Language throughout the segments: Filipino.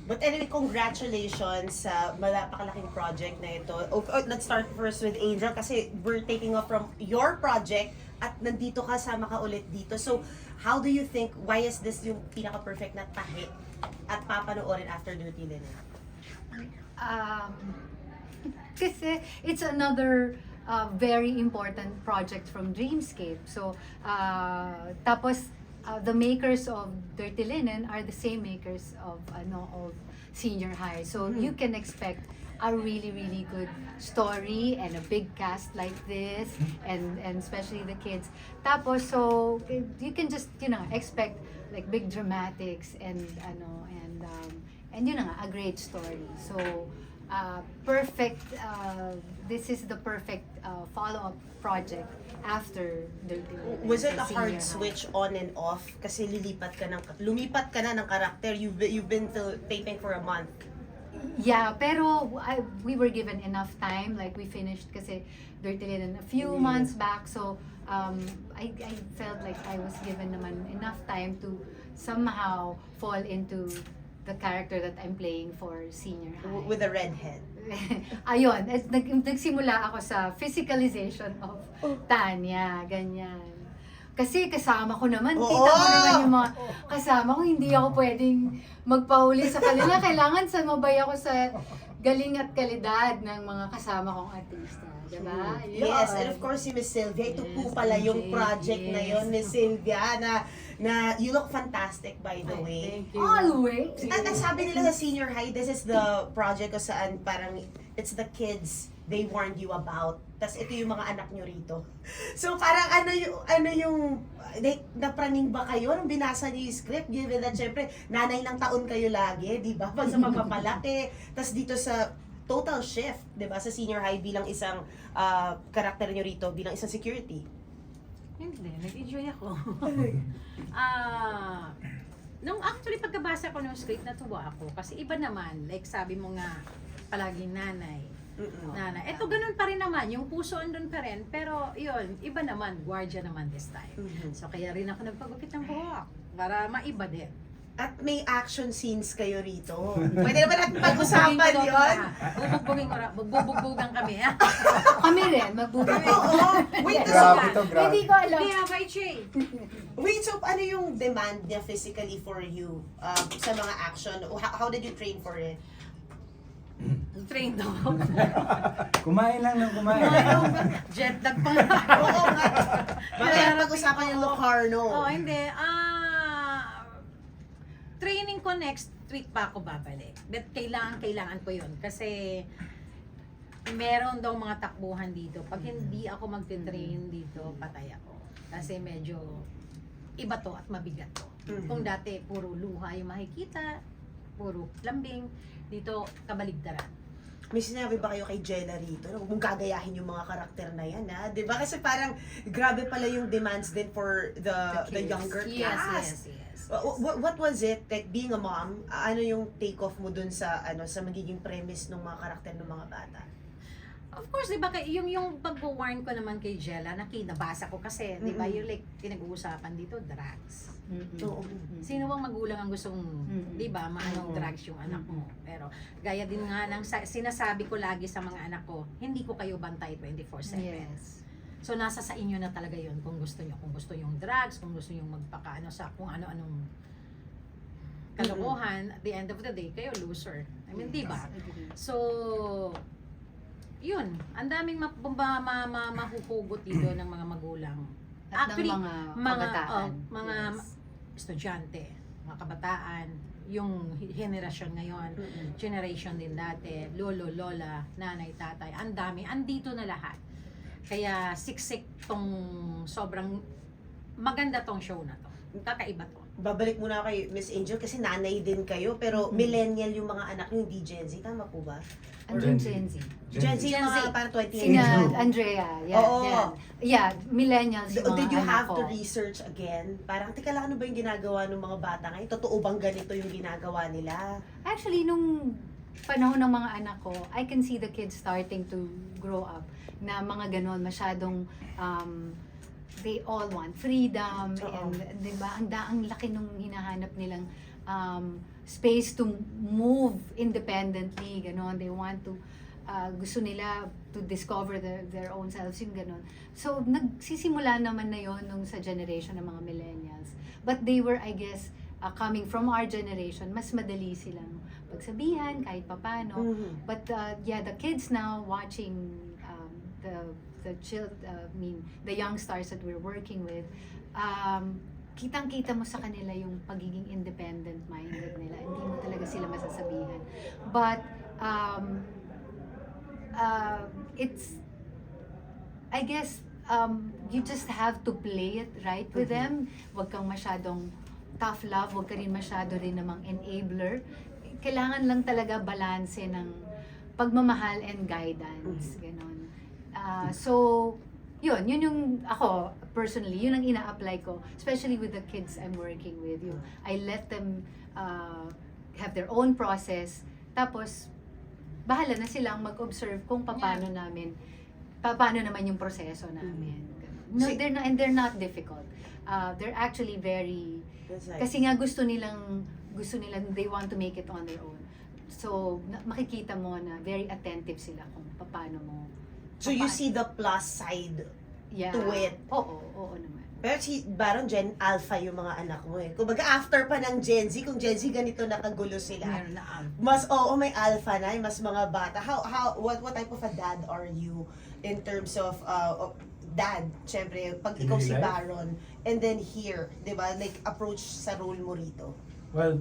But anyway, congratulations sa napakalaking project na ito. Let's start first with Angel kasi we're taking off from your project at nandito ka, sama ka ulit dito. So, how do you think, why is this yung pinaka-perfect na tahi at papanoorin after Dirty Linen? Kasi it's another very important project from Dreamscape. So, tapos the makers of Dirty Linen are the same makers of Senior High. So you can expect a really, really good story and a big cast like this, and especially the kids. Tapos, so you can just expect like big dramatics and a great story. So perfect. This is the perfect follow-up project after Dirty Linen. Was it a sa hard Senior High. switch on and off? Kasi lumipat ka na ng karakter. You've been taping for a month. Yeah, pero we were given enough time. Like we finished kasi Dirty Linen a few months back. So I felt like I was given naman enough time to somehow fall into the character that I'm playing for Senior High. With a red head. Ayun, nagsimula ako sa physicalization of Tanya, ganyan. Kasi kasama ko naman, kita ko naman yung mga kasama ko, hindi ako pwedeng magpahuli sa kanila. Kailangan sumabay ako sa galing at kalidad ng mga kasama kong artista. Diba? Yes, and of course si Miss Sylvia, ito po pala yung project na yun, Miss Sylvia, na you look fantastic by the way. Thank you. Always! At sabi nila sa Senior High, this is the project kung saan parang it's the kids they warned you about. Tapos ito yung mga anak nyo rito. So parang ano yung napraning ba kayo nung binasa niyo yung script? Given that syempre, nanay ng taon kayo lagi, di ba? Pag sa pagpapalaki. Tapos dito sa total shift, di ba? Sa Senior High bilang isang karakter nyo rito, bilang isang security. Hindi, nag-enjoy ako. Nung actually pagkabasa ko ng script, natuwa ako. Kasi iba naman, like sabi mo nga, palaging nanay. Nanay. Ito ganun pa rin naman, yung puso andun pa rin. Pero yun, iba naman, guardia naman this time. So kaya rin ako nagpagupit ng buhok para maiba din. At may action scenes kayo rito. Pwede naman natin pag-usapan yun? Bubugbugan kami. Kami rin, magbubuhay. Oo. Wait, Grabe to, grabe. Hindi ko alam. Hindi, by Che. Wait, so ano yung demand niya physically for you sa mga action? How did you train for it? Train daw. Kumain lang ng kumain. Jet lag pa nga. Oo nga. Bakit pag-usapan yung Locarno? Oo, hindi. Training ko next week pa ako babalik. But kailangan ko yun. Kasi meron daw mga takbuhan dito. Pag hindi ako magte-train dito, patay ako. Kasi medyo iba to at mabigat to. Kung dati puro luha yung makikita, puro lambing, dito kabaligtaran. May sinabi ba kayo kay Jenna rito? Huwag mong gagayahin yung mga karakter na yan, ha? Diba? Kasi parang grabe pala yung demands din for the younger cast. Yes. What was it, like being a mom, ano yung take-off mo dun sa sa magiging premise ng mga karakter ng mga bata? Of course, di ba, yung pag-warn ko naman kay Jella, nabasa ko kasi, di ba, yung like, pinag-uusapan dito, drugs. Oo. Sino bang magulang ang gustong, di ba, maanong drugs yung anak mo? Pero, gaya din nga ng sinasabi ko lagi sa mga anak ko, hindi ko kayo bantay 24/7. Yes. So, nasa sa inyo na talaga yun kung gusto nyo. Kung gusto yung drugs, kung gusto yung magpakaano sa kung ano-anong kalokohan, at the end of the day, kayo loser. I mean, di ba? So, yun. Ang daming mahuhugot dito ng mga magulang. At ng mga kabataan. Mga estudyante, mga kabataan, yung henerasyon ngayon, generation din dati, lolo, lola, nanay, tatay, ang dami, andito na lahat. Kaya siksik tong sobrang maganda tong show na to. Kakaiba to. Babalik muna kay Miss Angel kasi nanay din kayo, pero millennial yung mga anak nyo, hindi Gen Z. Tama po ba? Andun Gen Z. Gen Z yung mga parang 20 Sina years old. Andrea, Oo. Yeah, millennials yung mga Did you anak have ko. to research again? Parang, teka lang, ano ba yung ginagawa ng mga bata ngayon? Totoo bang ganito yung ginagawa nila? Actually, nung panahon ng mga anak ko, I can see the kids starting to grow up na mga ganon, masyadong they all want freedom and 'di ba ang laki nung hinahanap nilang space to move independently, ganon. They want to, gusto nila to discover their own selves, yung ganon. So, nagsisimula naman na yon nung sa generation ng mga millennials. But they were, I guess, coming from our generation, mas madali silang pagsabihan kahit papano. Mhm. But yeah, the kids now watching the young stars that we're working with, kitang-kita mo sa kanila yung pagiging independent-minded nila. Hindi mo talaga sila masasabihan. But it's, I guess, you just have to play it right with them. Huwag kang masyadong tough love, huwag ka rin masyado rin namang enabler. Kailangan lang talaga balanse ng pagmamahal and guidance. Ganon. So, yun yung ako, personally, yun ang ina-apply ko, especially with the kids I'm working with. Yung, I let them have their own process, tapos, bahala na silang mag-observe kung paano naman yung proseso namin. No, they're not difficult. They're actually very, That's nice. kasi nga gusto nilang, they want to make it on their own. So, makikita mo na very attentive sila kung paano mo. So you see the plus side to it. Oo naman. Pero si Baron Gen Alpha yung mga anak mo eh. Kumbaga after pa ng Gen Z, kung Gen Z ganito nakagulo sila. Meron na Mas may alpha na, mas mga bata. What type of a dad are you in terms of dad? Syempre, pag ikaw In si life? Baron, and then here, 'di ba? Like approach sa role mo rito. Well,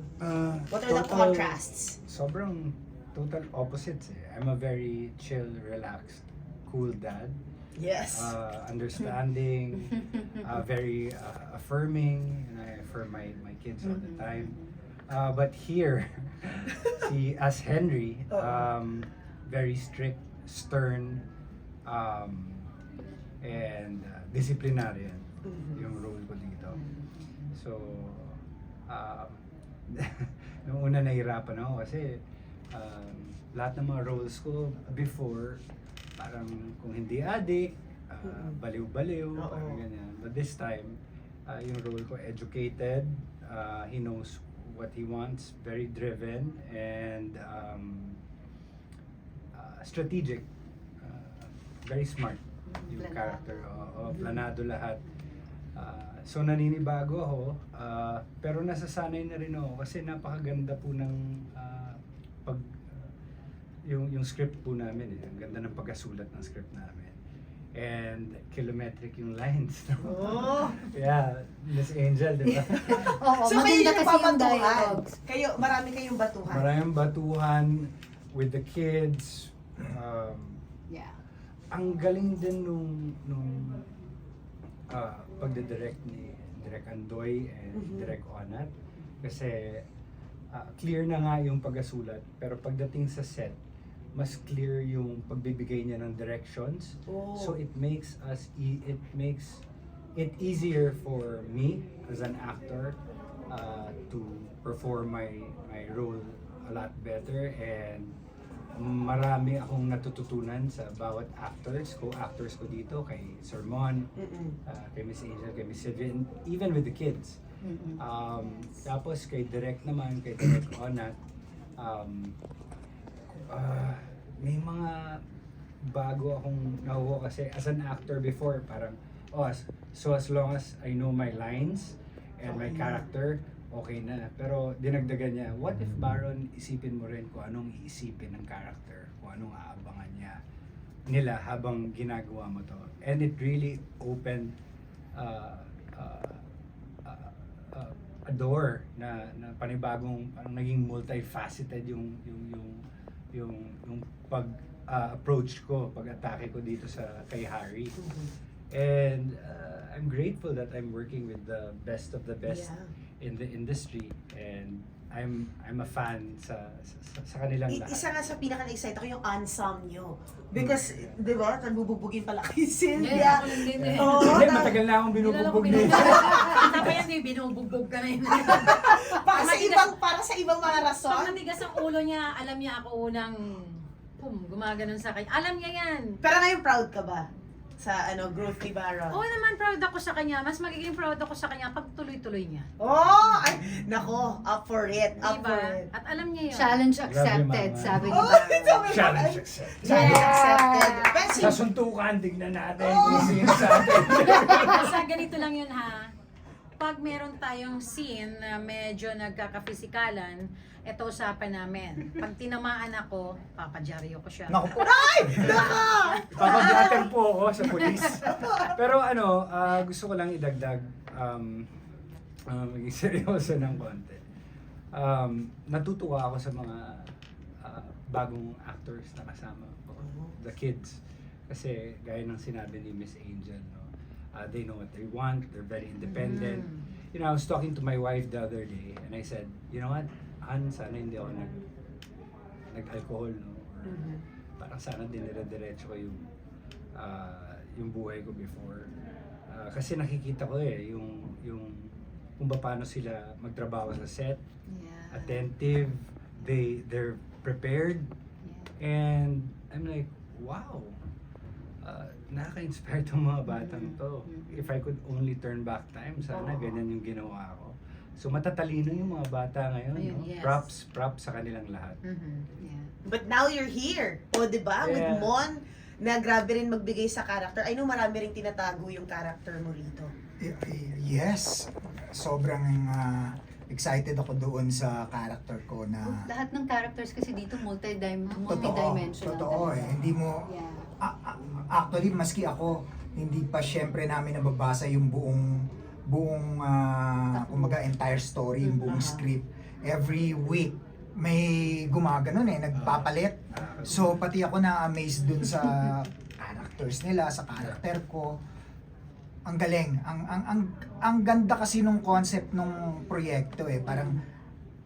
What are the contrasts? Sobrang total opposites eh. I'm a very chill, relaxed, cool dad. Yes. Understanding, very affirming, and I affirm my kids all the time. But here, as Henry, very strict, stern, and disciplinarian yung role ko dito. So, nung una nahirapan ako kasi lahat ng mga roles ko before, parang kung hindi adik, baliw-baliw, parang ganyan. But this time, yung role ko educated, he knows what he wants, very driven, and strategic, very smart yung Planado. character, planado lahat. So naninibago ako, pero nasasanay na rin ako kasi napakaganda po ng yung script po namin eh. Ang ganda ng pagkasulat ng script namin. And kilometric yung lines. No? Oh. Yeah, Miss Angel, di ba? Oo, So kayo maganda yung kasi yung papatuhan. dialogues. Marami kayong batuhan. Maraming batuhan with the kids. Yeah. Ang galing din nung pagdidirect ni Direk Andoy and Direk Onat. Kasi clear na nga yung pagkasulat, pero pagdating sa set, mas clear yung pagbibigay niya ng directions. Oh. So it makes it easier for me as an actor to perform my role a lot better, and marami akong natututunan sa bawat co-actors ko dito, kay Sir Mon, kay Miss Angel, kay Miss Sylvia, and even with the kids. Tapos kay Direk naman, kay Direk Onat, may mga bago akong nakuha kasi as an actor before, parang as long as I know my lines and my character, okay na. Pero dinagdagan niya, what if Baron, isipin mo rin kung anong iisipin ng character, kung anong aabangan nila habang ginagawa mo to. And it really opened a door na panibagong, parang naging multifaceted yung pag-approach ko, pag-atake ko dito kay Harry. And I'm grateful that I'm working with the best of the best in the industry, and I'm a fan sa kanilang lahat. Isa nga sa pinaka-excite ako yung ensemble nyo. Because, di ba, nabubugbugin pala kay Sylvia. ako lang din eh. Oo, Hindi, matagal na akong binubugbog nito. Tama yan, binubugbog ka na yun. para sa ibang mga Pag rason. natigas ang ulo niya, alam niya ako unang gumaganon sa kanya. Alam niya yan. Pero ngayon proud ka ba? sa growth ni Baron? Oo naman, proud ako sa kanya. Mas magiging proud ako sa kanya pag tuloy-tuloy niya. Oh! Ay, nako, up for it. Up for Diba? it. At alam niya yun. Challenge Grabe, accepted, mama. sabi ni Oh, Baron. sabi ko, Challenge ay, accepted. Challenge Yeah. accepted. Pero Sa suntukan, tignan natin kung sino sa atin. Basta ganito lang yun ha. Pag meron tayong scene na medyo nagkaka-physikalan, ito usapan namin. Pag tinamaan ako, papadyaryo ko siya. Naku po. Papag-atter po ako sa polis. Pero gusto ko lang idagdag, maging seryoso ng konti. Natutuwa ako sa mga bagong actors na kasama ko, the kids. Kasi gaya ng sinabi ni Miss Angel, no? They know what they want, they're very independent. You know, I was talking to my wife the other day and I said, you know what, Han, sana hindi ako nag-alcohol, no? Or parang sana dinire-diretso ko yung buhay ko before. Kasi nakikita ko yung kung paano sila magtrabaho sa set, Yeah. attentive, they're prepared, and I'm like, wow, nakaka-inspire tong mga batang to. If I could only turn back time, sana ganyan yung ginawa ko. So matatalino yung mga bata ngayon, Ayun, no? yes. Props sa kanilang lahat. Yeah. But now you're here. O, di ba? With Yeah. Mon, na grabe rin magbigay sa character. I know marami rin tinatago yung character mo rito. Yes. Sobrang excited ako doon sa character ko na Lahat ng characters kasi dito multidimensional. totoo eh. Hindi mo Yeah. actually maski ako hindi pa syempre namin nababasa yung buong kumbaga entire story, yung buong script. Every week may gumaganon nagpapalit. So pati ako na-amazed dun sa characters nila, sa character ko. Ang galing. Ang ganda kasi nung concept nung proyekto parang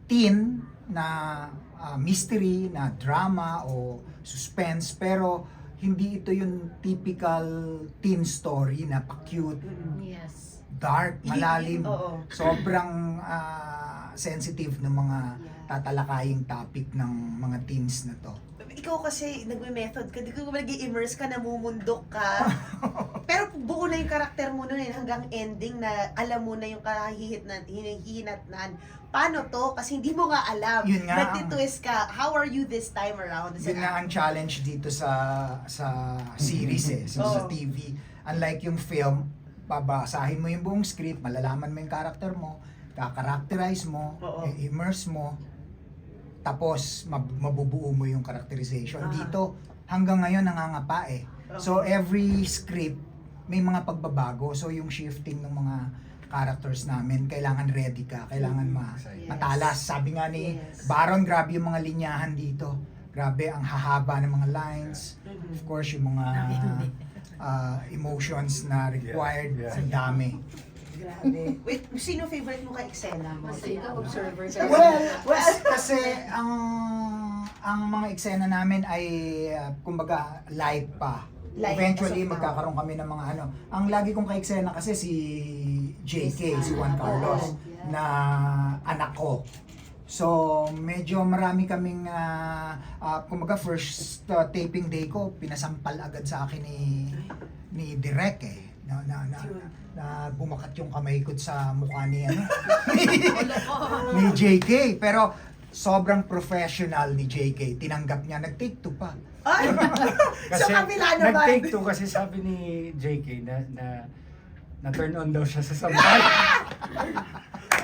teen na mystery, na drama o suspense, pero hindi ito yung typical teen story na pa-cute, Yes. dark, malalim. Oo. Sobrang sensitive ng mga tatalakaying topic ng mga teens na to. Ikaw kasi nagme-method ka, di ko nag-i-immerse ka, namumundok ka. Pero buo na yung karakter mo nun hanggang ending na alam mo na yung hinihinatnan. Paano to? Kasi hindi mo nga alam. Yun nga. Nagtitwist ka. How are you this time around? Yun nga ang challenge dito sa series sa Oo. TV. Unlike yung film, babasahin mo yung buong script, malalaman mo yung character mo, kakarakterize mo, Oo. immerse mo, tapos mabubuo mo yung characterization. Ah. Dito, hanggang ngayon nangangapa So Okay. every script, may mga pagbabago. So yung shifting ng mga characters namin, kailangan ready ka, kailangan Yes. matalas. Sabi nga ni Yes. Baron, grabe yung mga linyahan dito. Grabe ang hahaba ng mga lines. Of course, yung mga emotions na required, Yeah. ang dami. Grabe. Wait, sino favorite mo ka eksena mo? Basta ikaw, observer ka. Well, kasi ang mga eksena namin ay kumbaga live pa. Live, Eventually as of now. magkakaroon kami ng mga ano. Ang lagi kong ka-eksena kasi si JK, si Juan Carlos, Yeah. na anak ko. So, medyo marami kaming kumbaga first taping day ko, pinasampal agad sa akin ni Direk na bumakat yung kamay ko sa mukha ni ni JK, pero sobrang professional ni JK. Tinanggap niya, nag-take two pa. Ay! Sa kabila naman. Nag-take two kasi sabi ni JK na turn on daw siya sa sampal.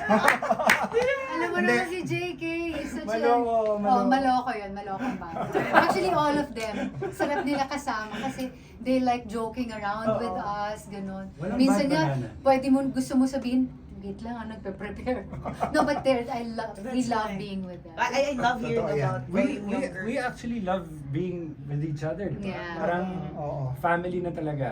Alam mo Hindi. naman si JK is such Maloko, maloko. maloko yun, maloko ba? Actually, all of them, sarap nila kasama kasi they like joking around Oo. with us, ganun. Walang Minsan bad nga, banana. pwede mo, gusto mo sabihin, wait lang, nagpe-prepare. No, but we That's love right. being with them. I love hearing Totoo yan. about very We younger. actually love being with each other. Diba? Yeah. Parang Oo. family na talaga.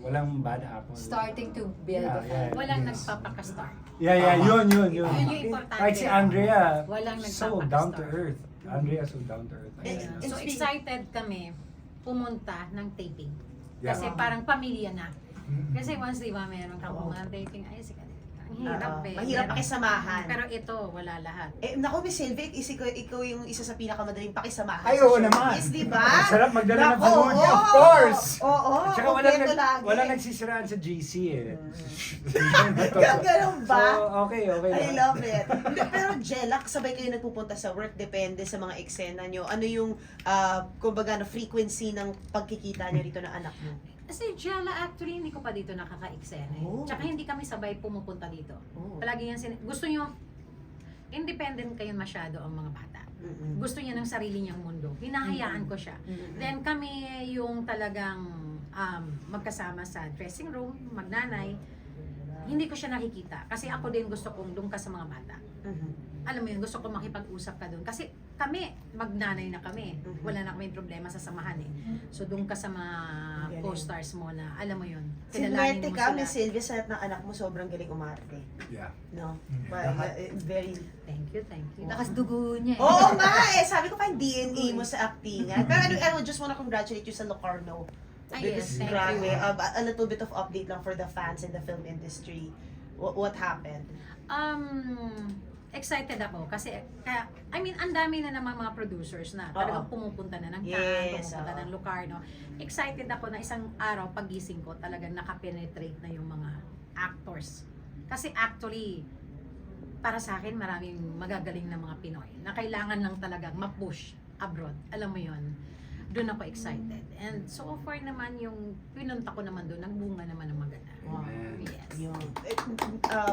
Walang bad apple. Starting to build Yeah, a yeah. family. Walang Yes. nagpapaka-start. Yeah, Tama. yun. Yun yung importante. Kahit si Andrea, Walang so nagpapaka-start. down to earth. Andrea so down to earth. Eh, Ayan. eh, So speak- excited kami pumunta ng taping. Yeah. Kasi parang pamilya na. Mm. Kasi once, di ba, meron ka Oo. pumunta ng taping, ay, si Kanita. Ang hirap Oo. eh. Mahirap Meron- pakisamahan. Pero ito, wala lahat. Naku, Miss Sylvia, ikaw yung isa sa pinakamadaling pakisamahan Ay, sa oo showbiz, naman. di ba? Sarap magdala ng Nako, food niya, of oo. course! Oo, At saka kompleto lagi. walang nagsisiraan sa GC eh. Ganun ba? So, okay I lang. love it. Hindi, pero Jelak, sabay kayo nagpupunta sa work, depende sa mga eksena nyo. Ano yung, kumbaga, frequency ng pagkikita niyo rito ng anak mo? Kasi Jella, actually, hindi ko pa dito nakaka-eksena eh. Oh. Tsaka hindi kami sabay pumupunta dito. Oh. Palagi yan, gusto nyo, independent kayo masyado ang mga bata. Mm-mm. Gusto niya ng sarili niyang mundo. Hinahayaan ko siya. Mm-mm. Then kami yung talagang magkasama sa dressing room, magnanay, hindi ko siya nakikita. Kasi ako din gusto kong doon ka sa mga bata. Mhm. Alam mo yun, gusto kong makipag-usap ka doon. Kasi kami, magnanay na kami. Mhm. Wala na kami problema sa samahan eh. So doon ka sa mga Galing. co-stars mo na, alam mo yun, Sinwerte mo ka, sila. Miss Sylvia, sa lahat ng anak mo, sobrang galing umarte. Yeah. No? Lahat. Very... Thank you. Lakas dugo niya eh. Oo nga eh! Sabi ko pa yung DNA mo sa actingan. Pero I would just wanna congratulate you sa Locarno. Ay, Because yes, thank grabe, you. a little bit of update lang for the fans in the film industry. What happened? Excited ako kasi kaya I mean ang dami na namang mga producers na talagang pumupunta na ng Cannes, Yes, pumupunta oo. ng Locarno. Excited ako na isang araw pagising ko talagang nakapenetrate na yung mga actors. Kasi actually para sa akin maraming magagaling na mga Pinoy na kailangan lang talagang ma-push abroad. Alam mo yon. Doon ako excited. And so far naman yung pinunta ko naman doon, nagbunga naman ng maganda. Wow. Yes. Yung,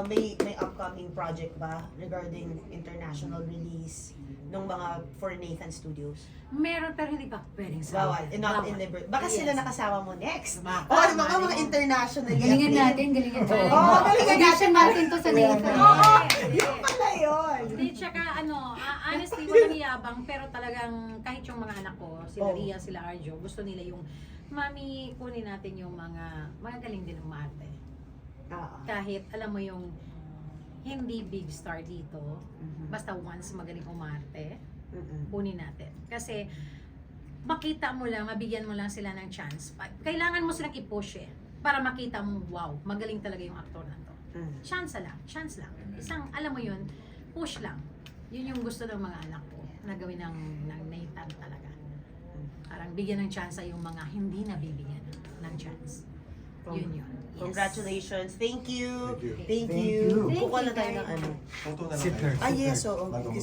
may upcoming project ba regarding international release ng mga for Nathan Studios? Meron pero hindi pa pwedeng Bawal. sabihin. Not in Bawal. Liber. Baka Yes. sila nakasama mo next. Baka, Oh, di ba mga mali mo. international Galingan natin. Oo, galingan natin. natin to sa Nathan. Oo. Yung pala yun. Hindi, tsaka honestly, walang yabang, pero talagang kahit yung mga anak ko, sila Oh. Ria, sila Arjo, gusto nila yung, Mami, kunin natin yung mga galing din umarte. Kahit, alam mo yung, hindi big star dito, basta once magaling umarte, kunin natin. Kasi, makita mo lang, mabigyan mo lang sila ng chance. Kailangan mo silang i-push eh, para makita mo, wow, magaling talaga yung aktor na to. Chance lang. Isang, alam mo yun, push lang. Yun yung gusto ng mga anak ko, na gawin ng Nathan talaga. Parang bigyan ng chance yung mga hindi nabibigyan ng chance. Yun. Yes. Congratulations. Thank you. Thank you. Thank Thank you. you. Kukuha na tayo ng ano. Photo na lang Sit kayo. there. Ah, yes. Oo. Bago Kasi